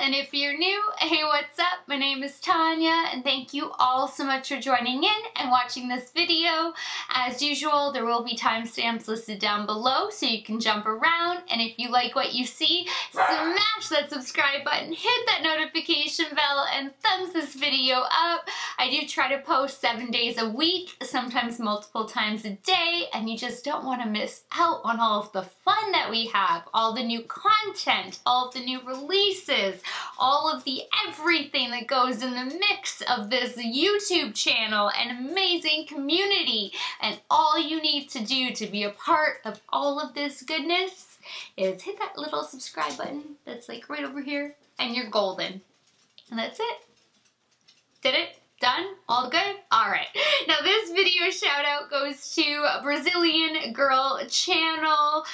and if you're new, hey, what's up? My name is Tanya, and thank you all so much for joining in and watching this video. As usual, there will be timestamps listed down below so you can jump around, and if you like what you see, smash that subscribe button, hit that notification bell, and thumbs this video up. I do try to post 7 days a week, sometimes multiple times a day, and you just don't want to miss out on all of the fun that we have, all the new content, all of the new releases, all of the everything that goes in the mix of this YouTube channel and amazing community. And all you need to do to be a part of all of this goodness is hit that little subscribe button that's like right over here, and you're golden. And that's it. Did it? Done? All good? Alright. Now this video shout out goes to Brazilian Girl Channel.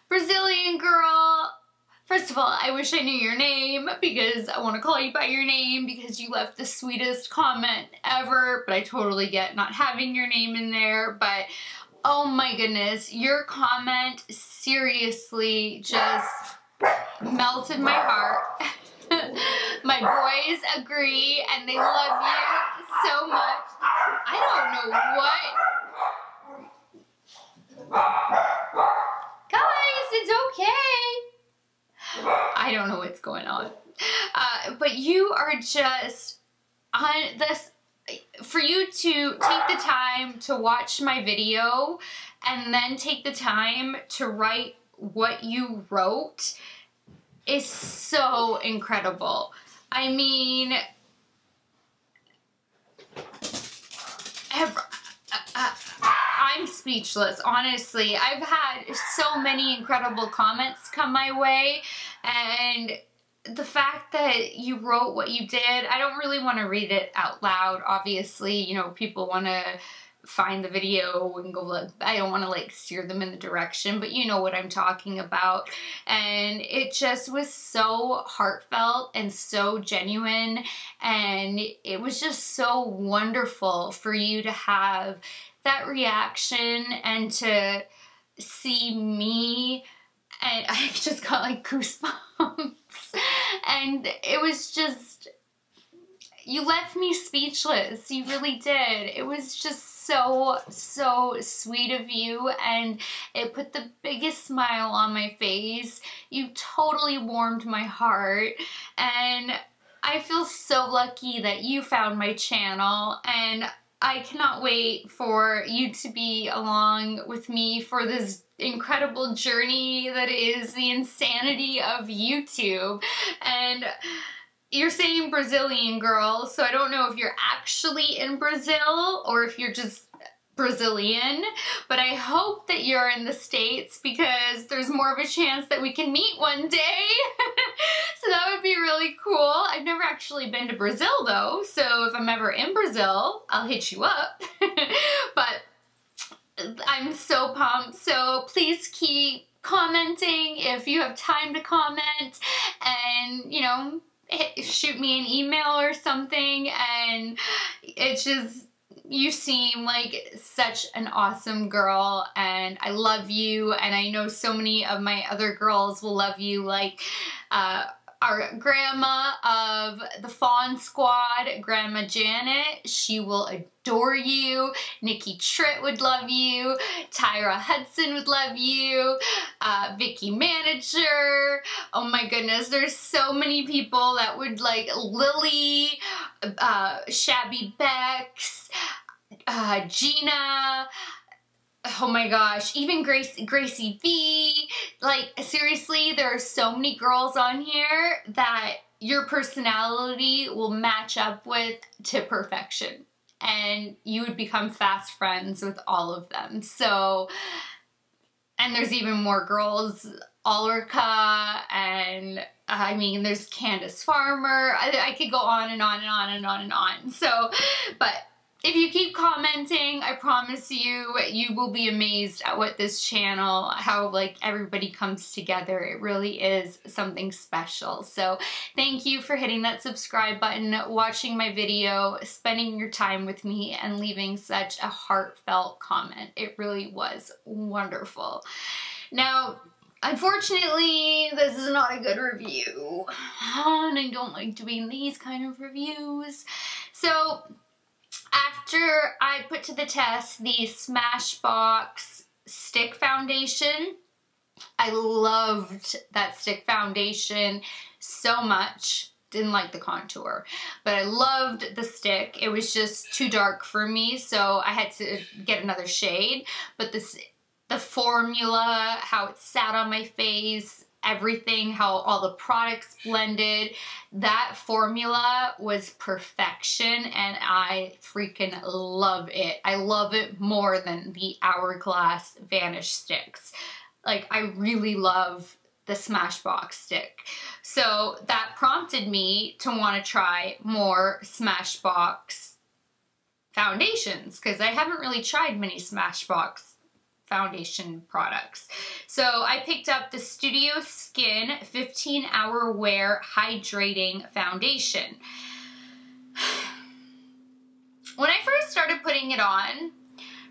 Brazilian Girl, first of all, I wish I knew your name because I want to call you by your name because you left the sweetest comment ever, but I totally get not having your name in there. But oh my goodness, your comment seriously just melted my heart. My boys agree and they love you so much. I don't know what. Guys, it's okay. I don't know what's going on. But you are just on this, for you to take the time to watch my video and then take the time to write what you wrote is so incredible. I mean, I'm speechless, honestly. I've had so many incredible comments come my way, and the fact that you wrote what you did, I don't really want to read it out loud. Obviously, you know, people want to find the video and go look. I don't want to like steer them in the direction, but you know what I'm talking about. And it just was so heartfelt and so genuine, and it was just so wonderful for you to have that reaction and to see me, and I just got like goosebumps. And it was just, you left me speechless. You really did. It was just so sweet of you, and it put the biggest smile on my face. You totally warmed my heart, and I feel so lucky that you found my channel, and I cannot wait for you to be along with me for this incredible journey that is the insanity of YouTube. And you're saying Brazilian girl, so I don't know if you're actually in Brazil or if you're just Brazilian, but I hope that you're in the States because there's more of a chance that we can meet one day. So that would be really cool. I've never actually been to Brazil though, so if I'm ever in Brazil, I'll hit you up. But I'm so pumped, so please keep commenting if you have time to comment, and you know, shoot me an email or something. And it's just, you seem like such an awesome girl, and I love you, and I know so many of my other girls will love you, like our grandma of the Fawn Squad, Grandma Janet. She will adore you. Nikki Tritt would love you. Tyra Hudson would love you. Vicky Manager. Oh my goodness, there's so many people that would like Lily, Shabby Bex, Gina. Oh my gosh, even Gracie V. Like, seriously, there are so many girls on here that your personality will match up with to perfection, and you would become fast friends with all of them. So, and there's even more girls, Ulrika, and I mean, there's Candace Farmer. I could go on and on and on and on and on. So, but if you keep commenting, I promise you, you will be amazed at what this channel, how like everybody comes together. It really is something special. So thank you for hitting that subscribe button, watching my video, spending your time with me, and leaving such a heartfelt comment. It really was wonderful. Now, unfortunately, this is not a good review. On I don't like doing these kind of reviews. So after I put to the test the Smashbox stick foundation, I loved that stick foundation so much. Didn't like the contour, but I loved the stick. It was just too dark for me, so I had to get another shade. But the formula, how it sat on my face, everything, how all the products blended, that formula was perfection, and I freaking love it. I love it more than the Hourglass Vanish sticks. Like, I really love the Smashbox stick. So that prompted me to want to try more Smashbox foundations, because I haven't really tried many Smashbox foundation products. So I picked up the Studio Skin 15-Hour Wear Hydrating Foundation. When I first started putting it on,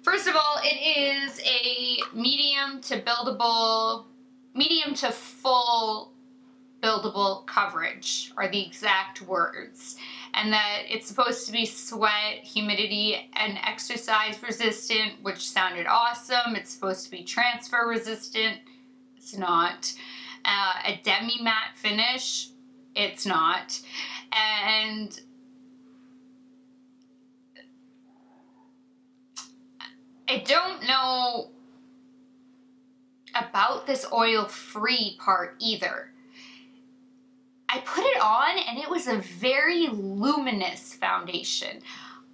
first of all, it is a medium to full buildable coverage are the exact words, and that it's supposed to be sweat, humidity, and exercise resistant, which sounded awesome. It's supposed to be transfer resistant. It's not. A demi-matte finish. It's not. And I don't know about this oil-free part either. I put it on and it was a very luminous foundation.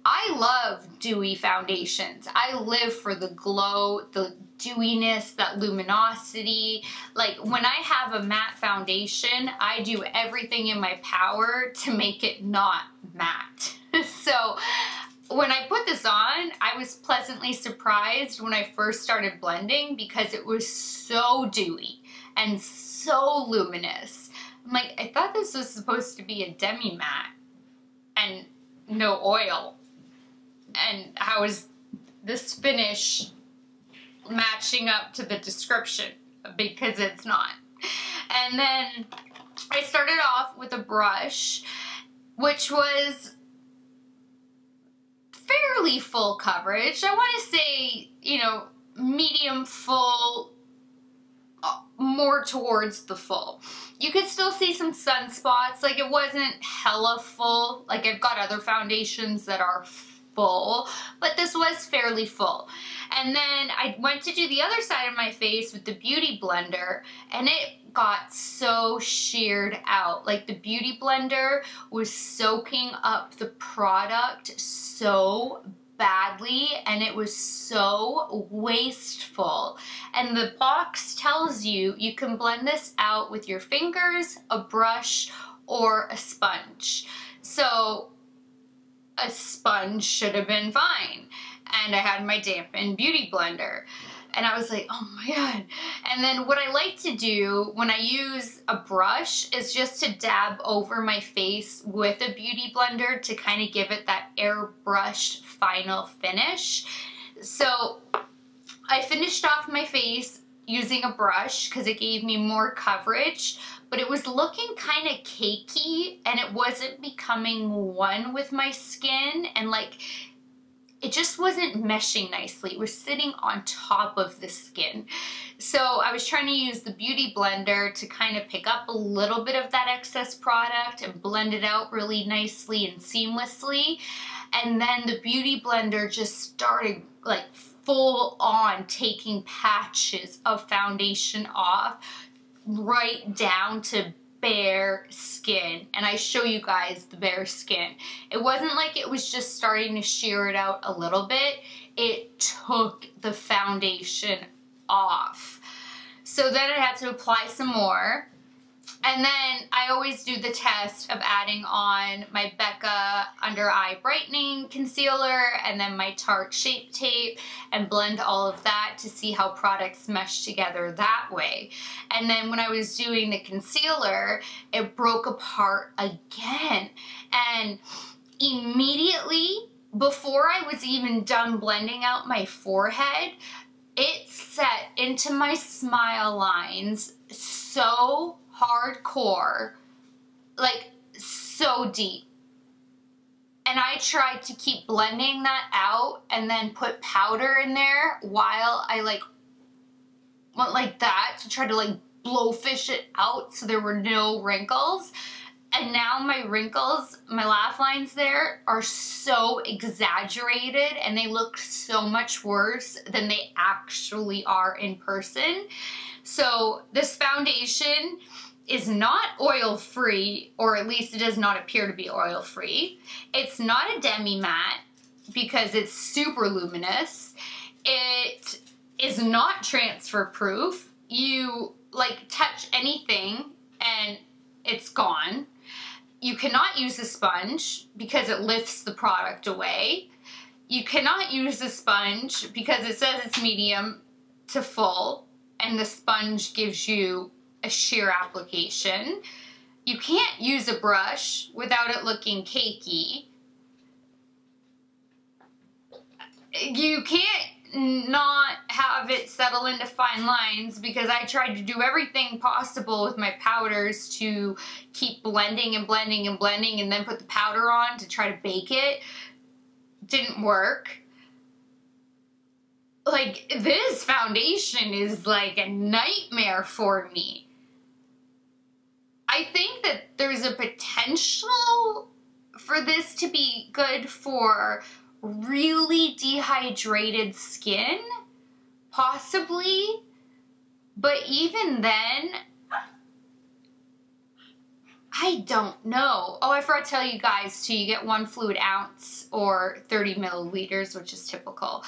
I love dewy foundations. I live for the glow, the dewiness, that luminosity. Like, when I have a matte foundation, I do everything in my power to make it not matte. So when I put this on, I was pleasantly surprised when I first started blending, because it was so dewy and so luminous. I'm like, I thought this was supposed to be a demi-matte and no oil. And how is this finish matching up to the description? Because it's not. And then I started off with a brush, which was fairly full coverage. I want to say, you know, medium full, more towards the full. You could still see some sunspots. Like, it wasn't hella full. Like, I've got other foundations that are full, but this was fairly full. And then I went to do the other side of my face with the Beauty Blender, and it got so sheared out. Like, the Beauty Blender was soaking up the product so badly, and it was so wasteful. And the box tells you you can blend this out with your fingers, a brush, or a sponge. So a sponge should have been fine. And I had my dampened Beauty Blender. And I was like, oh my God. And then what I like to do when I use a brush is just to dab over my face with a Beauty Blender to kind of give it that airbrushed final finish. So I finished off my face using a brush because it gave me more coverage, but it was looking kind of cakey and it wasn't becoming one with my skin, and like, it just wasn't meshing nicely. It was sitting on top of the skin. So I was trying to use the Beauty Blender to kind of pick up a little bit of that excess product and blend it out really nicely and seamlessly. And then the Beauty Blender just started like full on taking patches of foundation off, right down to bare skin. And I show you guys the bare skin. It wasn't like it was just starting to shear it out a little bit. It took the foundation off. So then I had to apply some more. And then I always do the test of adding on my Becca Under Eye Brightening Concealer and then my Tarte Shape Tape and blend all of that to see how products mesh together that way. And then when I was doing the concealer, it broke apart again. And immediately, before I was even done blending out my forehead, it set into my smile lines so hardcore, like so deep. And I tried to keep blending that out and then put powder in there while I like went like that to try to like blowfish it out so there were no wrinkles. And now my wrinkles, my laugh lines there are so exaggerated and they look so much worse than they actually are in person. So this foundation is not oil-free, or at least it does not appear to be oil-free. It's not a demi-matte because it's super luminous. It is not transfer-proof. You like touch anything and it's gone. You cannot use a sponge because it lifts the product away. You cannot use a sponge because it says it's medium to full and the sponge gives you a sheer application. You can't use a brush without it looking cakey. You can't not have it settle into fine lines because I tried to do everything possible with my powders to keep blending and blending and blending and then put the powder on to try to bake it. Didn't work. Like, this foundation is like a nightmare for me. I think that there's a potential for this to be good for really dehydrated skin, possibly, but even then, I don't know. Oh, I forgot to tell you guys too, you get 1 fluid ounce or 30 milliliters, which is typical.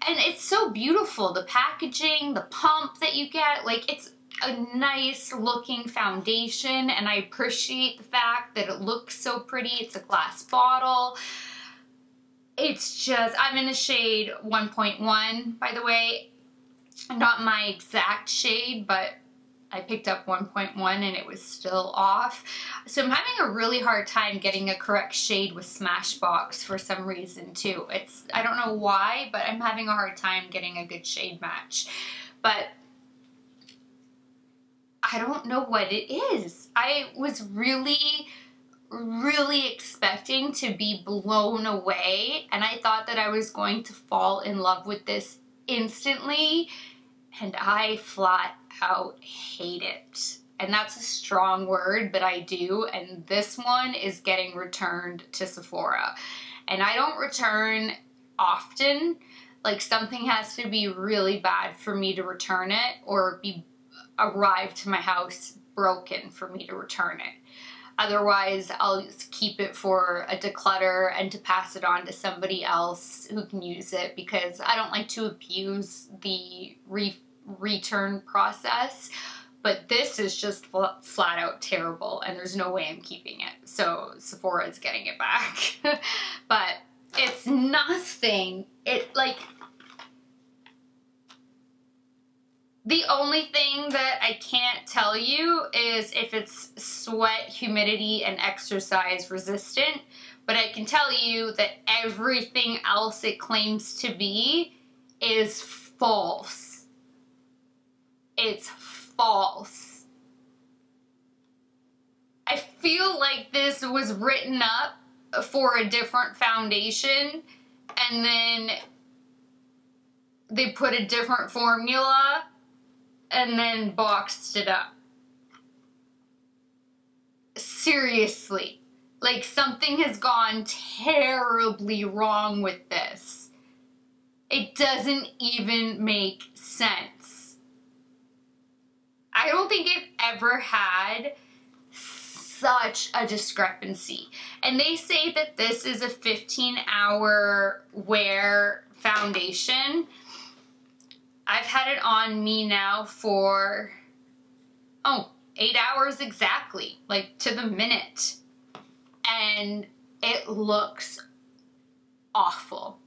And it's so beautiful, the packaging, the pump that you get, like it's a nice looking foundation and I appreciate the fact that it looks so pretty. It's a glass bottle. It's just, I'm in the shade 1.1, by the way. Not my exact shade, but I picked up 1.1 and it was still off. So I'm having a really hard time getting a correct shade with Smashbox for some reason too. I don't know why, but I'm having a hard time getting a good shade match. But I don't know what it is. I was really expecting to be blown away and I thought that I was going to fall in love with this instantly and I flat out hate it. And that's a strong word, but I do, and this one is getting returned to Sephora. And I don't return often. Like, something has to be really bad for me to return it or arrive to my house broken for me to return it. Otherwise, I'll just keep it for a declutter and to pass it on to somebody else who can use it because I don't like to abuse the return process. But this is just flat out terrible and there's no way I'm keeping it. So Sephora is getting it back. But it's nothing. The only thing that I can't tell you is if it's sweat, humidity, and exercise resistant, but I can tell you that everything else it claims to be is false. It's false. I feel like this was written up for a different foundation and then they put a different formula and then boxed it up. Seriously. Like, something has gone terribly wrong with this. It doesn't even make sense. I don't think I've ever had such a discrepancy. And they say that this is a 15-hour wear foundation. I've had it on me now for, 8 hours exactly, like to the minute. And it looks awful.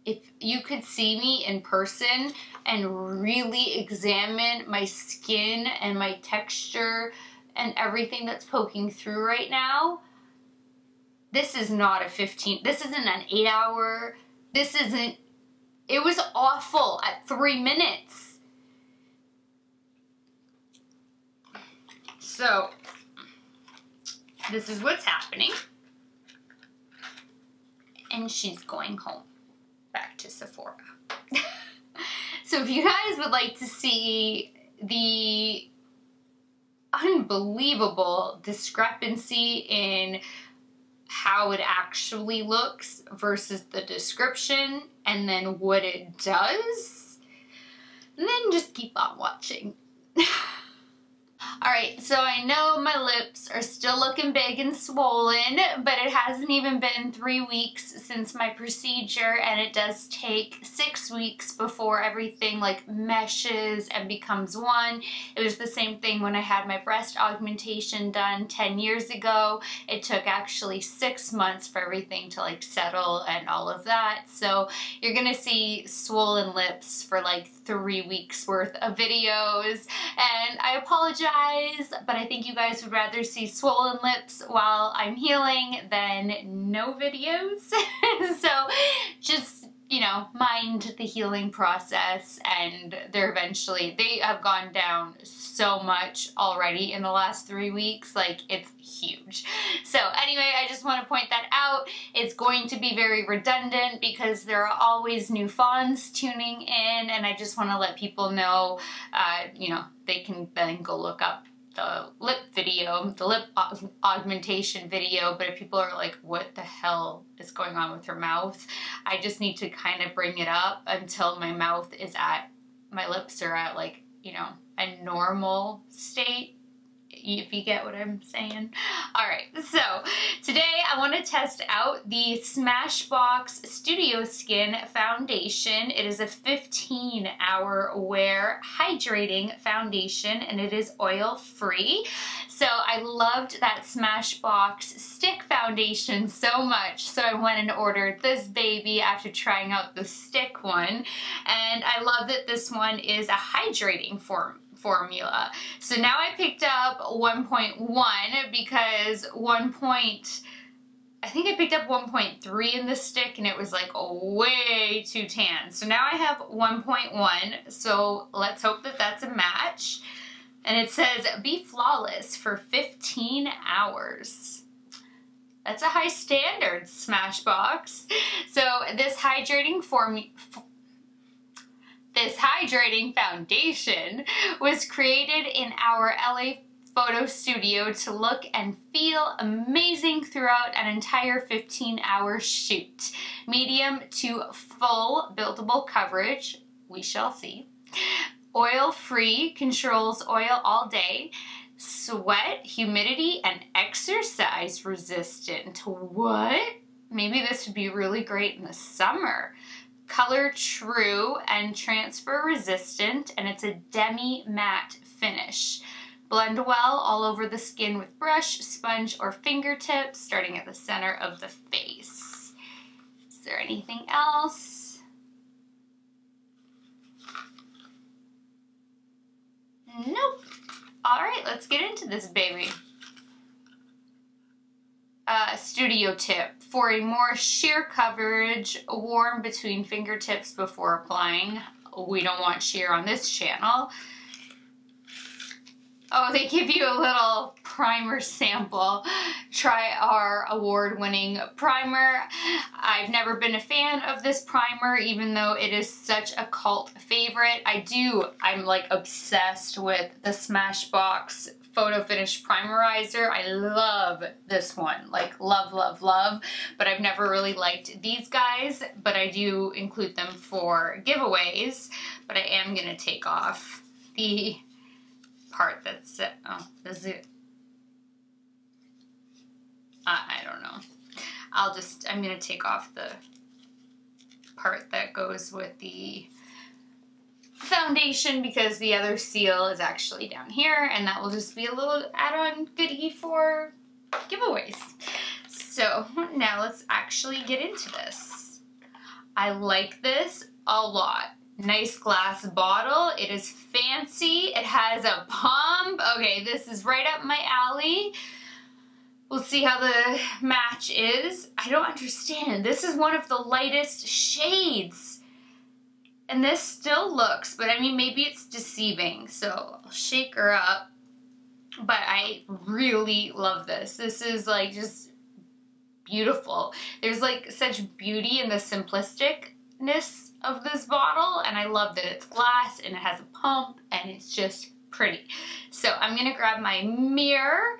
If you could see me in person and really examine my skin and my texture and everything that's poking through right now, this is not this isn't an 8 hour, it was awful at 3 minutes. So, this is what's happening. and she's going home, back to Sephora. So if you guys would like to see the unbelievable discrepancy in how it actually looks versus the description and then what it does, and then just keep on watching. Alright, so I know my lips are still looking big and swollen, but it hasn't even been 3 weeks since my procedure, and it does take 6 weeks before everything like meshes and becomes one. It was the same thing when I had my breast augmentation done 10 years ago. It took actually 6 months for everything to like settle and all of that. So you're gonna see swollen lips for like 3 weeks worth of videos, and I apologize, but I think you guys would rather see swollen lips while I'm healing than no videos. So just, you know, mind the healing process, and they have gone down so much already in the last 3 weeks. Like, it's huge. So anyway, I just want to point that out. It's going to be very redundant because there are always new fawns tuning in, and I just want to let people know, you know, they can then go look up the lip video, the lip augmentation video. But if people are like, what the hell is going on with her mouth, I just need to kind of bring it up until my lips are at like, you know, a normal state, if you get what I'm saying. Alright, so today I want to test out the Smashbox Studio Skin Foundation. It is a 15-hour wear hydrating foundation, and it is oil free. So I loved that Smashbox stick foundation so much, so I went and ordered this baby after trying out the stick one. And I love that this one is a hydrating formula. So now I picked up 1.1 because I think I picked up 1.3 in the stick, and it was like way too tan. So now I have 1.1, so let's hope that that's a match. And it says, be flawless for 15 hours. That's a high standard, Smashbox. So this hydrating foundation was created in our LA photo studio to look and feel amazing throughout an entire 15-hour shoot. Medium to full buildable coverage, we shall see. Oil-free, controls oil all day. Sweat, humidity, and exercise resistant. What? Maybe this would be really great in the summer. Color true and transfer resistant, and it's a demi matte finish. Blend well all over the skin with brush, sponge, or fingertips, starting at the center of the face. Is there anything else? Nope. Alright, let's get into this baby. Studio tip: for a more sheer coverage, warm between fingertips before applying. We don't want sheer on this channel. Oh, they give you a little primer sample. Try our award-winning primer. I've never been a fan of this primer, even though it is such a cult favorite. I'm like obsessed with the Smashbox Photo Finish Primerizer. I love this one, like love, love, love, but I've never really liked these guys, but I do include them for giveaways. But I am gonna take off the part that's, oh, is it? I don't know. I'm gonna take off the part that goes with the foundation because the other seal is actually down here, and that will just be a little add-on goodie for giveaways. So now let's actually get into this. I like this a lot. Nice glass bottle. It is fancy. It has a pump. Okay, this is right up my alley. We'll see how the match is. I don't understand. This is one of the lightest shades. And this still looks, but I mean, maybe it's deceiving. So I'll shake her up. But I really love this. This is like just beautiful. There's like such beauty in the simplisticness of this bottle, and I love that it's glass and it has a pump and it's just pretty. So I'm gonna grab my mirror,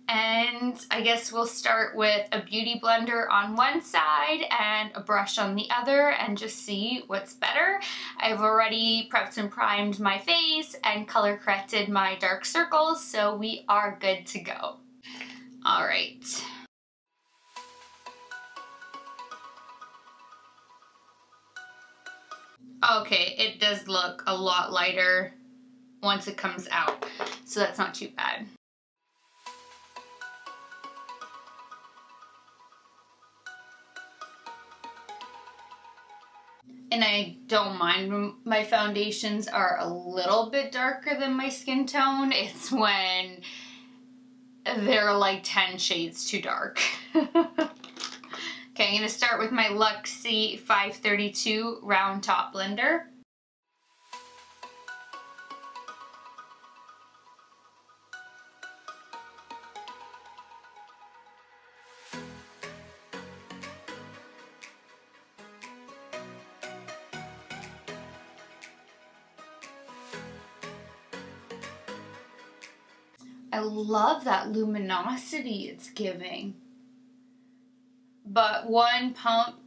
and I guess we'll start with a beauty blender on one side and a brush on the other and just see what's better. I've already prepped and primed my face and color corrected my dark circles, so we are good to go. All right. Okay, it does look a lot lighter once it comes out, so that's not too bad. And I don't mind when my foundations are a little bit darker than my skin tone. It's when they're like 10 shades too dark. Okay, I'm gonna start with my Luxie 532 round top blender. I love that luminosity it's giving. But one pump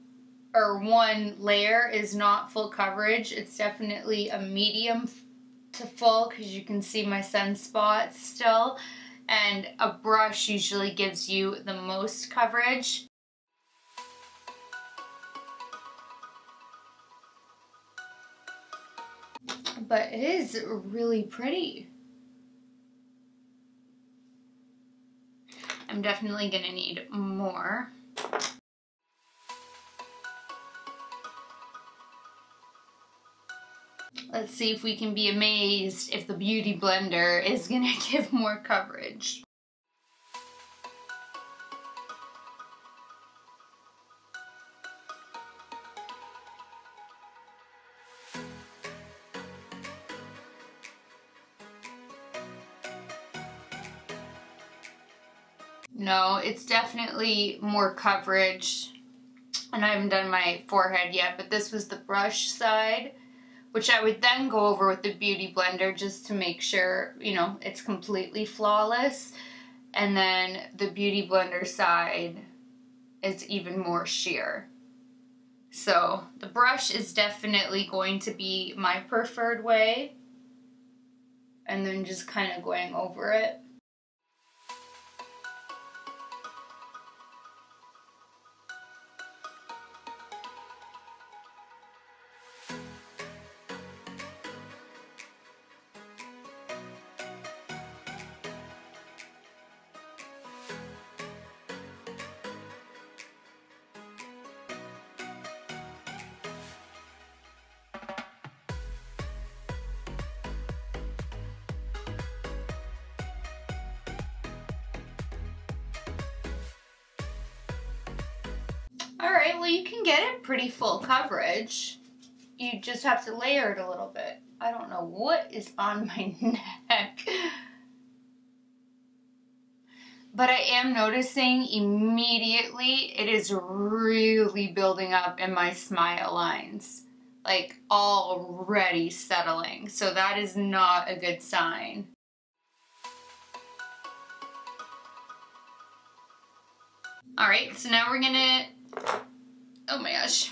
or one layer is not full coverage. It's definitely a medium to full because you can see my sunspots still. And a brush usually gives you the most coverage. But it is really pretty. I'm definitely gonna need more. Let's see if we can be amazed if the Beauty Blender is gonna give more coverage. No, it's definitely more coverage. And I haven't done my forehead yet, but this was the brush side, which I would then go over with the Beauty Blender just to make sure, you know, it's completely flawless. And then the Beauty Blender side is even more sheer. So the brush is definitely going to be my preferred way. And then just kind of going over it. Alright, well you can get it pretty full coverage. You just have to layer it a little bit. I don't know what is on my neck. But I am noticing immediately it is really building up in my smile lines. Like already settling. So that is not a good sign. Alright, so now we're gonna, oh my gosh,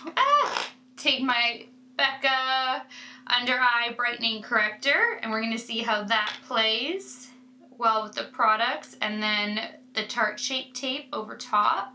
take my Becca Under Eye Brightening Corrector, and we're gonna see how that plays well with the products, and then the Tarte Shape Tape over top.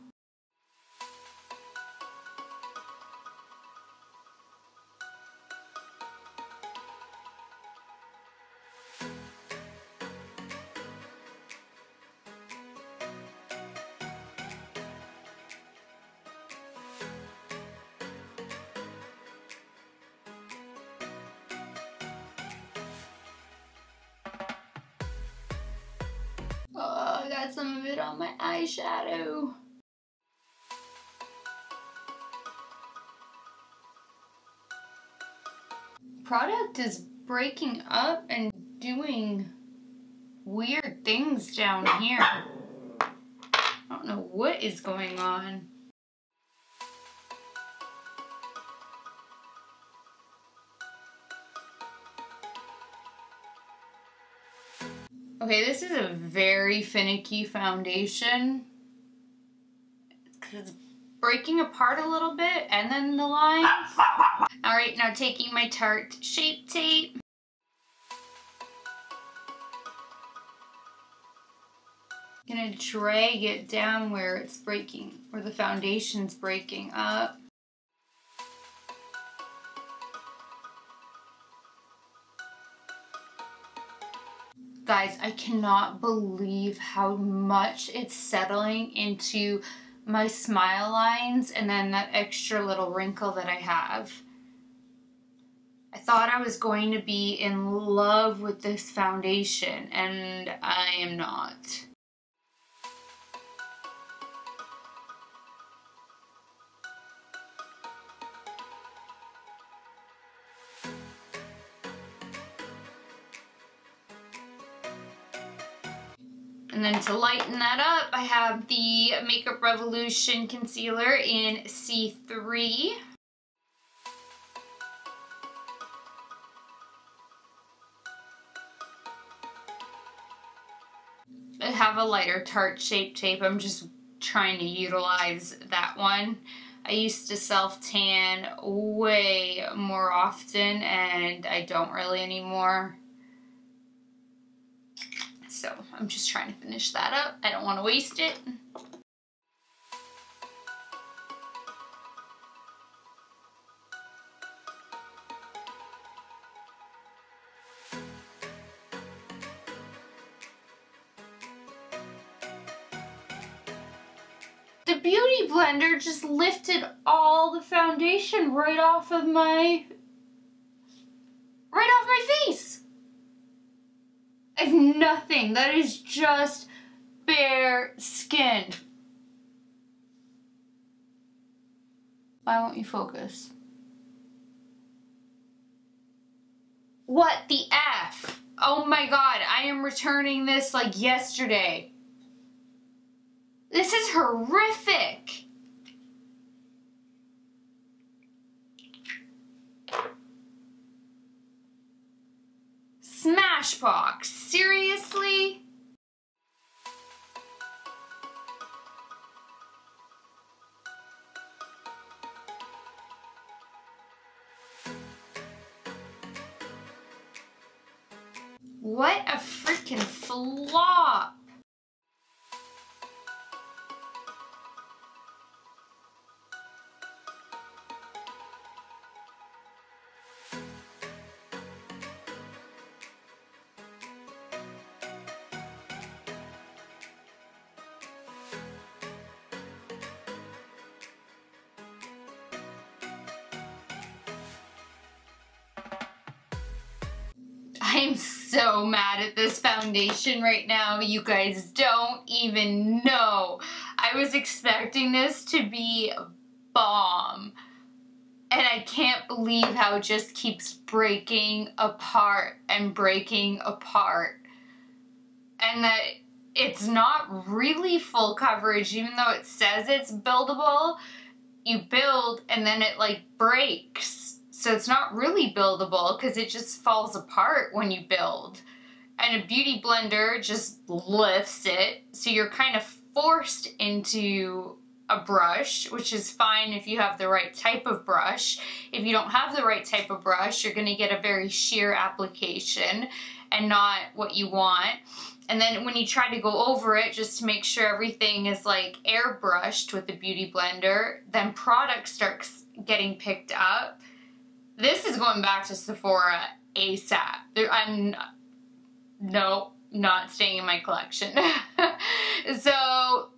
Oh, I got some of it on my eyeshadow. Product is breaking up and doing weird things down here. Oh don't know what is going on. Okay, this is a very finicky foundation because it's breaking apart a little bit, and then the lines. All right, now taking my Tarte Shape Tape. Gonna drag it down where it's breaking, where the foundation's breaking up. Guys, I cannot believe how much it's settling into my smile lines and then that extra little wrinkle that I have. I thought I was going to be in love with this foundation, and I am not. And then to lighten that up, I have the Makeup Revolution Concealer in C3. I have a lighter Tarte Shape Tape. I'm just trying to utilize that one. I used to self-tan way more often, and I don't really anymore. So I'm just trying to finish that up. I don't want to waste it. The Beauty Blender just lifted all the foundation right off my face. I have nothing. That is just bare skin. Why won't you focus? What the F? Oh my god, I am returning this like yesterday. This is horrific. Smashbox, seriously? What a freaking flop. I am so mad at this foundation right now. You guys don't even know. I was expecting this to be bomb. And I can't believe how it just keeps breaking apart and breaking apart. And that it's not really full coverage, even though it says it's buildable. You build and then it like breaks. So it's not really buildable because it just falls apart when you build. And a Beauty Blender just lifts it. So you're kind of forced into a brush, which is fine if you have the right type of brush. If you don't have the right type of brush, you're going to get a very sheer application and not what you want. And then when you try to go over it just to make sure everything is like airbrushed with the Beauty Blender, then product starts getting picked up. This is going back to Sephora ASAP. I'm not staying in my collection. So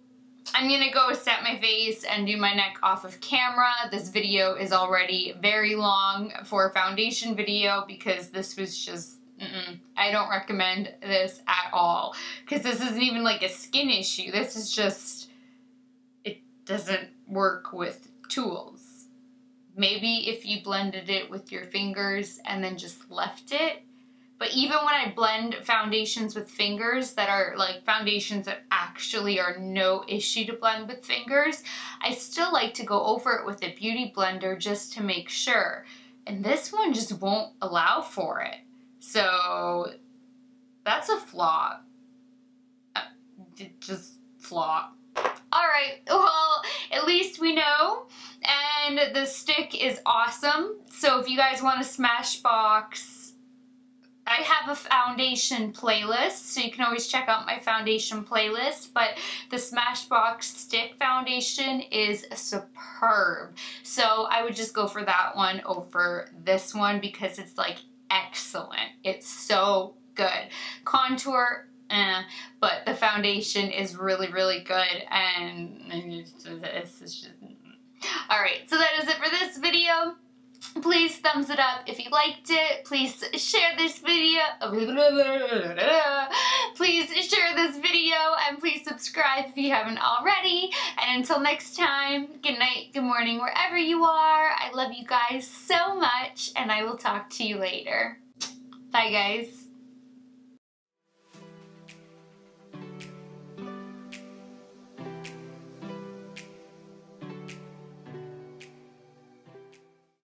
I'm gonna go set my face and do my neck off of camera. This video is already very long for a foundation video because this was just, I don't recommend this at all. Because this isn't even like a skin issue. This is just, it doesn't work with tools. Maybe if you blended it with your fingers and then just left it, But even when I blend foundations with fingers that are like foundations that actually are no issue to blend with fingers, I still like to go over it with a beauty blender just to make sure. And this one just won't allow for it. So that's a flaw. Just flaw. Alright, well, at least we know. And the stick is awesome. So if you guys want a Smashbox, I have a foundation playlist, so you can always check out my foundation playlist, but the Smashbox stick foundation is superb. So I would just go for that one over this one because it's like excellent. It's so good. Contour, but the foundation is really, really good, and this is just... Alright, so that is it for this video. Please thumbs it up if you liked it. Please share this video. Please share this video, and please subscribe if you haven't already. And until next time, good night, good morning, wherever you are. I love you guys so much, and I will talk to you later. Bye, guys.